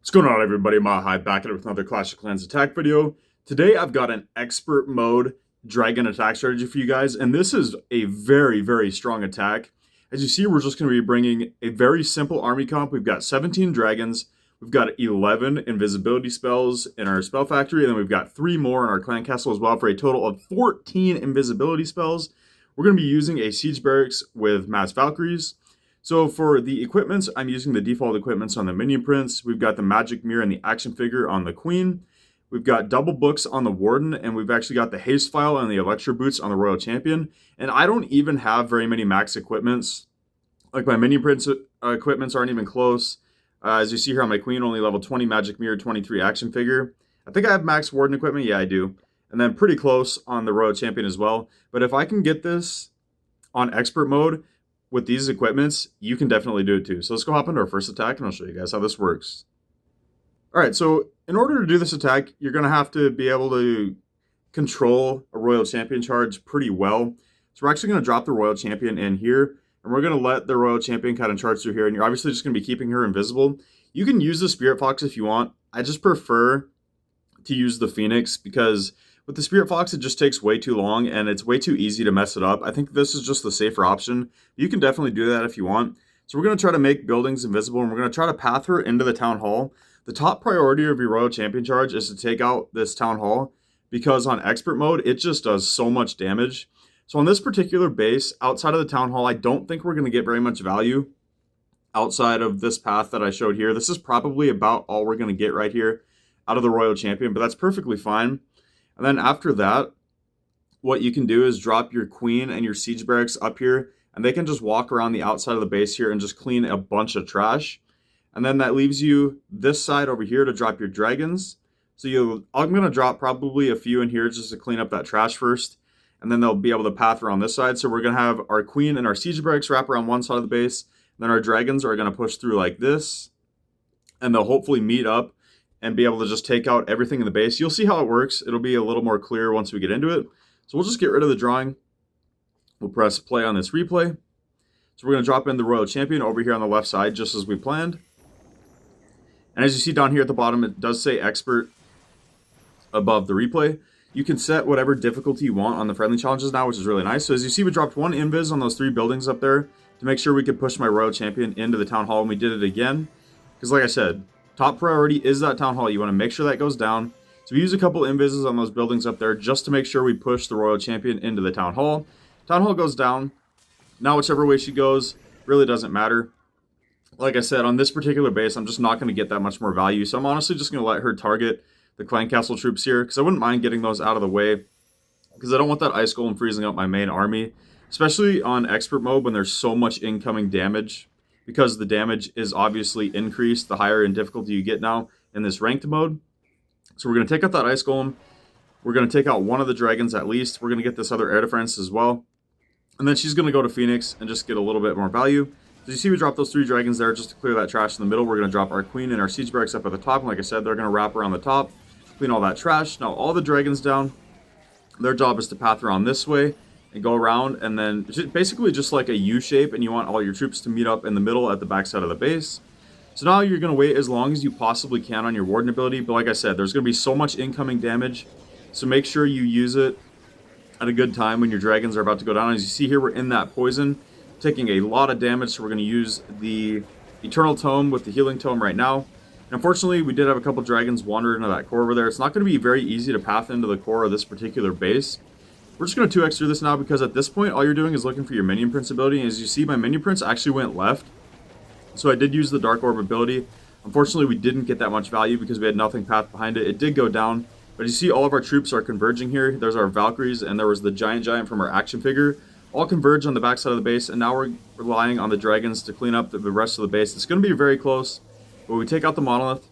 What's going on, everybody? Mahai back at it with another Clash of Clans attack video. Today I've got an expert mode dragon attack strategy for you guys, and this is a very strong attack. As you see, we're just going to be bringing a very simple army comp. We've got 17 dragons, we've got 11 invisibility spells in our spell factory, and then we've got 3 more in our clan castle as well for a total of 14 invisibility spells. We're going to be using a siege barracks with mass Valkyries. So for the equipments, I'm using the default equipments on the minion prince. We've got the magic mirror and the action figure on the queen. We've got double books on the warden, and we've actually got the haste file and the electro boots on the royal champion. And I don't even have very many max equipments. Like my minion prince equipments aren't even close. As you see here on my queen, only level 20 magic mirror, 23 action figure. I think I have max warden equipment. Yeah, I do. And then pretty close on the royal champion as well. But if I can get this on expert mode with these equipments, you can definitely do it too. So let's go hop into our first attack and I'll show you guys how this works. All right, so in order to do this attack, you're going to have to be able to control a royal champion charge pretty well. So we're actually going to drop the royal champion in here, and we're going to let the royal champion kind of charge through here, and you're obviously just going to be keeping her invisible. You can use the spirit fox if you want. I just prefer to use the phoenix because with the spirit fox, it just takes way too long and it's way too easy to mess it up. I think this is just the safer option. You can definitely do that if you want. So we're going to try to make buildings invisible, and we're going to try to path her into the town hall. The top priority of your royal champion charge is to take out this town hall because on expert mode, it just does so much damage. So on this particular base, outside of the town hall, I don't think we're going to get very much value outside of this path that I showed here. This is probably about all we're going to get right here out of the royal champion, but that's perfectly fine. And then after that, what you can do is drop your queen and your siege barracks up here, and they can just walk around the outside of the base here and just clean a bunch of trash. And then that leaves you this side over here to drop your dragons. So I'm going to drop probably a few in here just to clean up that trash first, and then they'll be able to path around this side. So we're going to have our queen and our siege barracks wrap around one side of the base, and then our dragons are going to push through like this, and they'll hopefully meet up and be able to just take out everything in the base. You'll see how it works. It'll be a little more clear once we get into it. So we'll just get rid of the drawing. We'll press play on this replay. So we're going to drop in the royal champion over here on the left side, just as we planned. And as you see down here at the bottom, it does say expert above the replay. You can set whatever difficulty you want on the friendly challenges now, which is really nice. So as you see, we dropped one invis on those 3 buildings up there to make sure we could push my royal champion into the town hall, and we did it again. Because like I said, top priority is that town hall. You want to make sure that goes down. So we use a couple invises on those buildings up there just to make sure we push the royal champion into the town hall. Town hall goes down. Now whichever way she goes really doesn't matter. Like I said, on this particular base, I'm just not going to get that much more value. So I'm honestly just going to let her target the clan castle troops here, because I wouldn't mind getting those out of the way, because I don't want that ice golem freezing up my main army, especially on expert mode when there's so much incoming damage, because the damage is obviously increased the higher in difficulty you get now in this ranked mode. So we're going to take out that ice golem. We're going to take out one of the dragons at least. We're going to get this other air defense as well. And then she's going to go to Phoenix and just get a little bit more value. So you see we drop those 3 dragons there just to clear that trash in the middle. We're going to drop our queen and our siege barracks up at the top. And like I said, they're going to wrap around the top, clean all that trash. Now all the dragons down, their job is to path around this way and go around, and then basically just like a U shape, and you want all your troops to meet up in the middle at the back side of the base. So now you're going to wait as long as you possibly can on your warden ability, but like I said, there's going to be so much incoming damage, so make sure you use it at a good time when your dragons are about to go down. As you see here, we're in that poison, taking a lot of damage, so we're going to use the Eternal Tome with the Healing Tome right now. And unfortunately, we did have a couple dragons wander into that core over there. It's not going to be very easy to path into the core of this particular base. We're just going to 2x through this now, because at this point, all you're doing is looking for your minion prince ability. And as you see, my minion prince actually went left. So I did use the dark orb ability. Unfortunately, we didn't get that much value because we had nothing path behind it. It did go down. But you see, all of our troops are converging here. There's our Valkyries, and there was the giant from our action figure. All converge on the backside of the base, and now we're relying on the dragons to clean up the rest of the base. It's going to be very close. But we take out the monolith.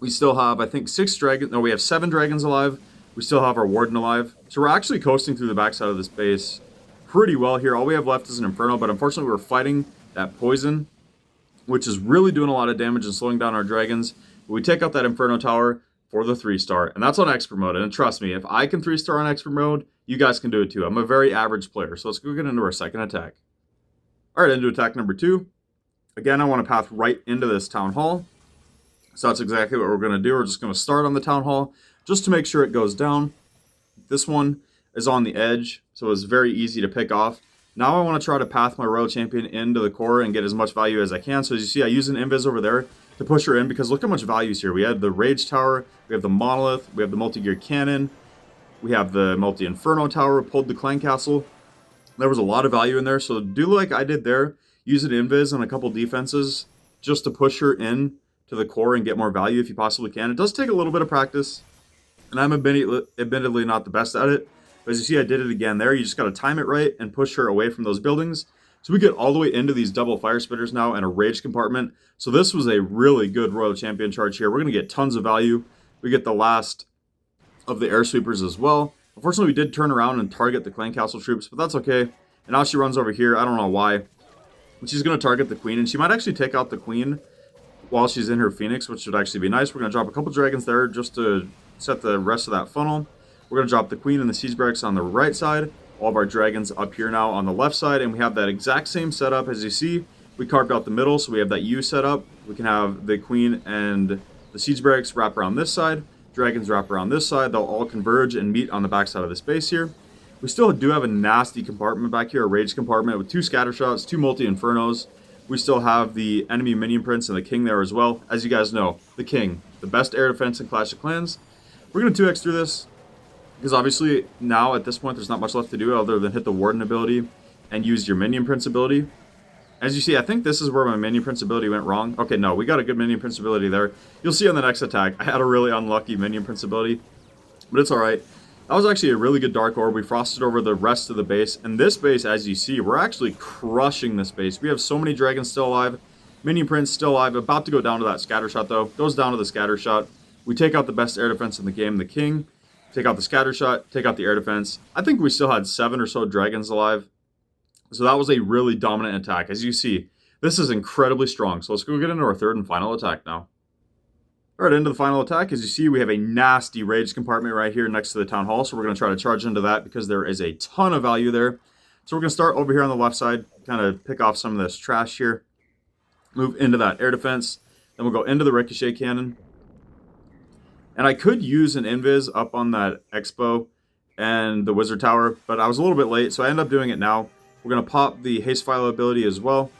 We still have, I think, 6 dragons. No, we have 7 dragons alive. We still have our warden alive. So we're actually coasting through the backside of this base pretty well here. All we have left is an inferno, but unfortunately we're fighting that poison, which is really doing a lot of damage and slowing down our dragons. But we take out that inferno tower for the 3-star, and that's on expert mode. And trust me, if I can 3-star on expert mode, you guys can do it too. I'm a very average player. So let's go get into our second attack. All right, into attack number 2. Again, I want to path right into this town hall. So that's exactly what we're going to do. We're just going to start on the Town Hall just to make sure it goes down. This one is on the edge, so it's very easy to pick off. Now I want to try to path my Royal Champion into the core and get as much value as I can. So as you see, I use an Invis over there to push her in because look how much value is here. We had the Rage Tower, we have the Monolith, we have the Multi-Gear Cannon, we have the Multi-Inferno Tower, pulled the Clan Castle. There was a lot of value in there, so do like I did there. Use an Invis on a couple defenses just to push her in to the core and get more value if you possibly can. It does take a little bit of practice, and I'm admittedly not the best at it. But as you see, I did it again there. You just got to time it right and push her away from those buildings. So we get all the way into these double fire spitters now and a rage compartment. So this was a really good Royal Champion charge here. We're going to get tons of value. We get the last of the air sweepers as well. Unfortunately, we did turn around and target the Clan Castle troops, but that's okay. And now she runs over here. I don't know why. But she's going to target the queen, and she might actually take out the queen while she's in her Phoenix, which would actually be nice. We're going to drop a couple dragons there just to set the rest of that funnel. We're going to drop the queen and the siege barracks on the right side. All of our dragons up here now on the left side, and we have that exact same setup. As you see, we carved out the middle, so we have that U set up. We can have the queen and the siege barracks wrap around this side. Dragons wrap around this side. They'll all converge and meet on the back side of this base here. We still do have a nasty compartment back here, a rage compartment with 2 scatter shots, 2 multi-infernos. We still have the enemy minion prince and the king there as well. As you guys know, the king, the best air defense in Clash of Clans. We're going to 2x through this, because obviously now at this point there's not much left to do other than hit the warden ability and use your minion prince ability. As you see, I think this is where my minion prince ability went wrong. Okay, no, we got a good minion prince ability there. You'll see on the next attack, I had a really unlucky minion prince ability, but it's alright. That was actually a really good Dark Orb. We frosted over the rest of the base, and this base, as you see, we're actually crushing this base. We have so many dragons still alive. Minion prince still alive, about to go down to that scatter shot though. Goes down to the scatter shot. We take out the best air defense in the game, the king. Take out the scatter shot, take out the air defense. I think we still had 7 or so dragons alive. So that was a really dominant attack. As you see, this is incredibly strong. So let's go get into our third and final attack now. All right, into the final attack. As you see, we have a nasty rage compartment right here next to the town hall. So we're going to try to charge into that because there is a ton of value there. So we're going to start over here on the left side, kind of pick off some of this trash here. Move into that air defense. Then we'll go into the ricochet cannon. And I could use an invis up on that expo and the wizard tower, but I was a little bit late, so I end up doing it now. We're going to pop the haste file ability as well.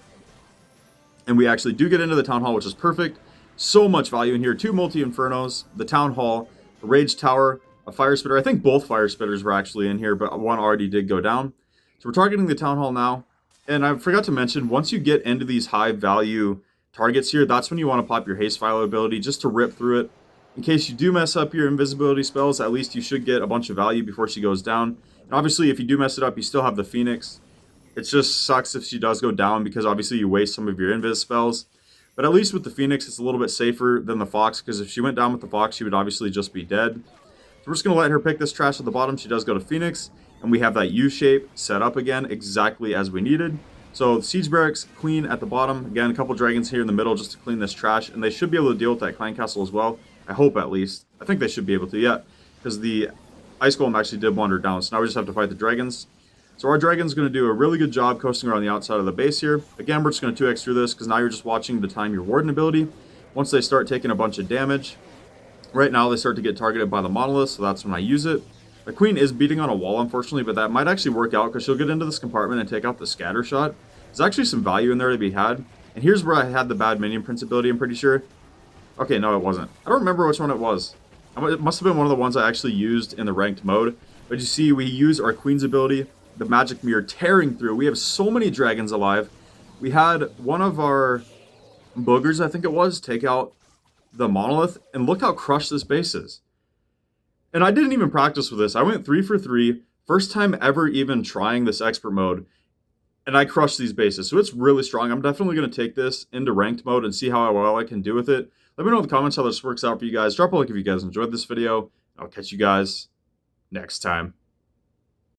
And we actually do get into the town hall, which is perfect. So much value in here. 2 multi-infernos, the town hall, a rage tower, a fire spitter. I think both fire spitters were actually in here, but one already did go down. So we're targeting the town hall now. And I forgot to mention, once you get into these high value targets here, that's when you want to pop your haste file ability just to rip through it. In case you do mess up your invisibility spells, at least you should get a bunch of value before she goes down. And obviously, if you do mess it up, you still have the Phoenix. It just sucks if she does go down because obviously you waste some of your invis spells. But at least with the Phoenix, it's a little bit safer than the Fox, because if she went down with the Fox, she would obviously just be dead. So we're just going to let her pick this trash at the bottom. She does go to Phoenix, and we have that U-shape set up again exactly as we needed. So Siege Barracks, Queen at the bottom. Again, a couple dragons here in the middle just to clean this trash, and they should be able to deal with that Clan Castle as well. I hope at least. I think they should be able to, yeah. Because the Ice Golem actually did wander down, so now we just have to fight the dragons. So our dragon's going to do a really good job coasting around the outside of the base here. Again, we're just going to 2x through this, because now you're just watching the time your warden ability. Once they start taking a bunch of damage, right now they start to get targeted by the monolith, so that's when I use it. The queen is beating on a wall, unfortunately, but that might actually work out, because she'll get into this compartment and take out the scatter shot. There's actually some value in there to be had. And here's where I had the bad minion prince ability, I'm pretty sure. Okay, no, it wasn't. I don't remember which one it was. It must have been one of the ones I actually used in the ranked mode. But you see, we use our queen's ability, the magic mirror, tearing through. We have so many dragons alive. We had one of our boogers, I think it was, take out the monolith. And look how crushed this base is. And I didn't even practice with this. I went 3 for 3. First time ever even trying this expert mode. And I crushed these bases. So it's really strong. I'm definitely going to take this into ranked mode and see how well I can do with it. Let me know in the comments how this works out for you guys. Drop a like if you guys enjoyed this video. I'll catch you guys next time.